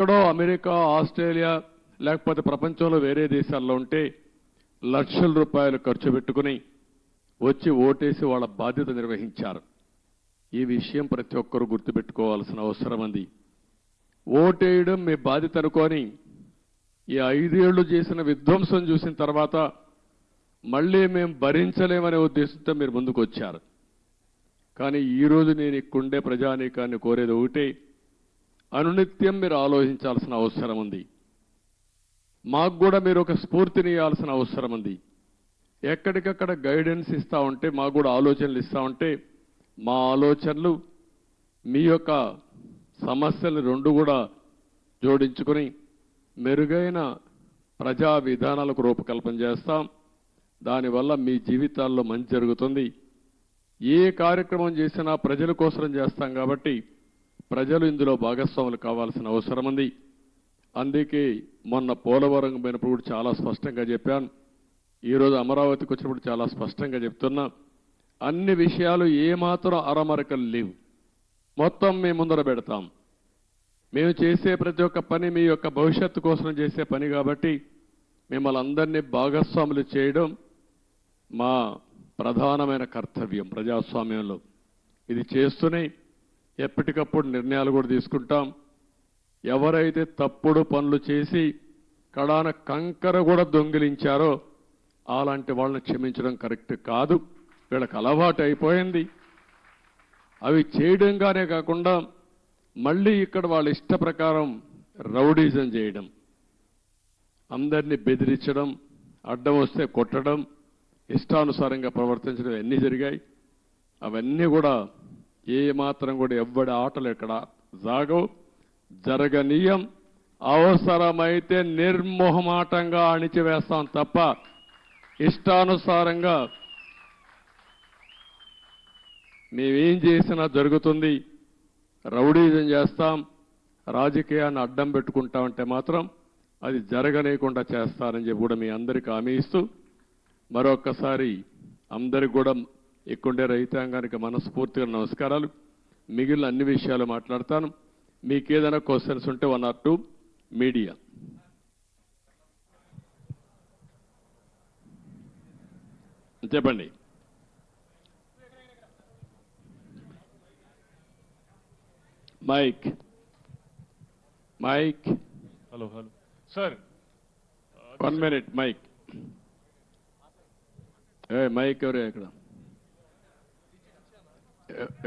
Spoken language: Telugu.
ఎక్కడో అమెరికా, ఆస్ట్రేలియా లేకపోతే ప్రపంచంలో వేరే దేశాల్లో ఉంటే లక్షల రూపాయలు ఖర్చు పెట్టుకుని వచ్చి ఓటేసి వాళ్ళ బాధ్యత నిర్వహించారు. ఈ విషయం ప్రతి ఒక్కరూ గుర్తుపెట్టుకోవాల్సిన అవసరం ఉంది. ఓటేయడం మీ బాధ్యత అనుకొని ఈ 5 ఏళ్లు చేసిన విధ్వంసం చూసిన తర్వాత మళ్ళీ మేము భరించలేమనే ఉద్దేశంతో మీరు ముందుకు వచ్చారు. కానీ ఈరోజు నేను ఇక్కడుండే ప్రజానీకాన్ని కోరేది ఒకటే, అనునిత్యం మీరు ఆలోచించాల్సిన అవసరం ఉంది. మాకు కూడా మీరు ఒక స్ఫూర్తిని ఇవ్వాల్సిన అవసరం ఉంది. ఎక్కడికక్కడ గైడెన్స్ ఇస్తా ఉంటే, మాకు కూడా ఆలోచనలు ఇస్తా ఉంటే, మా ఆలోచనలు మీ యొక్క సమస్యలు రెండు కూడా జోడించుకొని మెరుగైన ప్రజా విధానాలకు రూపకల్పన చేస్తాం. దానివల్ల మీ జీవితాల్లో మంచి జరుగుతుంది. ఏ కార్యక్రమం చేసినా ప్రజల కోసం చేస్తాం కాబట్టి ప్రజలు ఇందులో భాగస్వాములు కావాల్సిన అవసరం ఉంది. అందుకే మొన్న పోలవరం పోయినప్పుడు కూడా చాలా స్పష్టంగా చెప్పాను. ఈరోజు అమరావతికి వచ్చినప్పుడు చాలా స్పష్టంగా చెప్తున్నా. అన్ని విషయాలు ఏమాత్రం అరమరకలు లేవు. మొత్తం మీ ముందర పెడతాం. మేము చేసే ప్రతి ఒక్క పని మీ యొక్క భవిష్యత్తు కోసం చేసే పని కాబట్టి మిమ్మల్ని అందరినీ భాగస్వాములు చేయడం మా ప్రధానమైన కర్తవ్యం ప్రజాస్వామ్యంలో. ఇది చేస్తూనే ఎప్పటికప్పుడు నిర్ణయాలు కూడా తీసుకుంటాం. ఎవరైతే తప్పుడు పనులు చేసి కడాన కంకర కూడా దొంగిలించారో అలాంటి వాళ్ళని క్షమించడం కరెక్ట్ కాదు. వీళ్ళకి అలవాటు అయిపోయింది. అవి చేయడంగానే కాకుండా మళ్ళీ ఇక్కడ వాళ్ళ ఇష్ట ప్రకారం రౌడీజం చేయడం, అందరినీ బెదిరించడం, అడ్డం వస్తే కొట్టడం, ఇష్టానుసారంగా ప్రవర్తించడం అన్నీ జరిగాయి. అవన్నీ కూడా ఏమాత్రం కూడా ఎవ్వడి ఆటలు ఎక్కడ జాగవు, జరగనీయం. అవసరమైతే నిర్మోహమాటంగా అణిచివేస్తాం తప్ప ఇష్టానుసారంగా మేమేం చేసినా జరుగుతుంది. రౌడీజం చేస్తాం, రాజకీయాన్ని అడ్డం పెట్టుకుంటామంటే మాత్రం అది జరగనీయకుండా చేస్తారని చెప్పి కూడా మీ అందరికీ హామీ ఇస్తూ మరొక్కసారి అందరికి కూడా ఇక్కడుండే రైతాంగానికి మనస్ఫూర్తిగా నమస్కారాలు. మిగిలిన అన్ని విషయాలు మాట్లాడతాను. మీకు ఏదైనా క్వశ్చన్స్ ఉంటే 1 or 2 మీడియా. చెప్పండి. Mic mic hello sir, 1 minute mic. Mic ఎవరు ఇక్కడ?